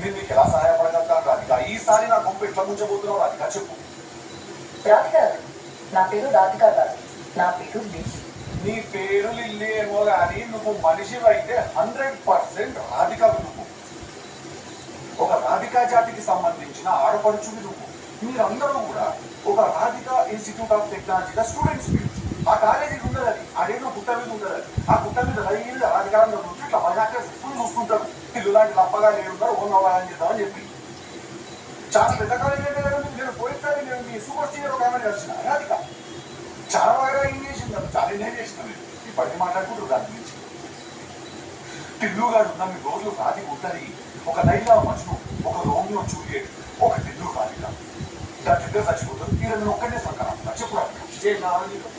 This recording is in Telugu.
నేను నీకు ఎలా సహాయపడగలుగుతాను రాధిక? ఈసారి నా గొప్ప ఎట్లా ముంచబోతున్నావు రాధిక చెప్పు. రాధిక, నా పేరు రాధిక కాదు, నా పేరు లిల్లీ. నీ పేరు లిల్లీ ఏమో కానీ నువ్వు మనిషి అయితే 100% రాధికవి నువ్వు. ఒక రాధికా జాతికి సంబంధించిన ఆడపడుచువి నువ్వు. మీరందరూ కూడా ఒక రాధిక ఇన్స్టిట్యూట్ ఆఫ్ టెక్నాలజీగా స్టూడెంట్స్ మీరు. ఆ కాలేజీకి ఉండదు అది, అదేదో గుట్ట మీద ఉండదు అది. ఆ గుట్ట మీద రైలు రాధికారంగా నుంచి ఇట్లా మజాక స్కూల్ చూస్తుంటారు. ఇల్లు లాంటి లప్పగా లేడున్నారు ఓన్ అవ్వాలని చేద్దామని చెప్పి చాలా పెద్ద కాలేజీ అంటే నేను పోయినసారి నేను మీ సూపర్ సీనియర్ ఒక ఆమె కలిసిన రాధిక చాలా బాగా ఎంజాయ్ చేసింది. చాలా ఎంజాయ్ చేసిన నేను ఇప్పటికీ మాట్లాడుకుంటారు దాని గురించి. టిల్లుగాడు ఉన్న మీ రోజులు రాధిక ఉంటుంది. ఒక లైలా మజ్ను, ఒక రోమియో జూలియట్, ఒక టిల్లు రాధిక. దాని దగ్గర చచ్చిపోతారు. ఈ రెండు ఒక్కనే సంకరం చెప్పు రాధిక. ఏ కావాలి నీకు?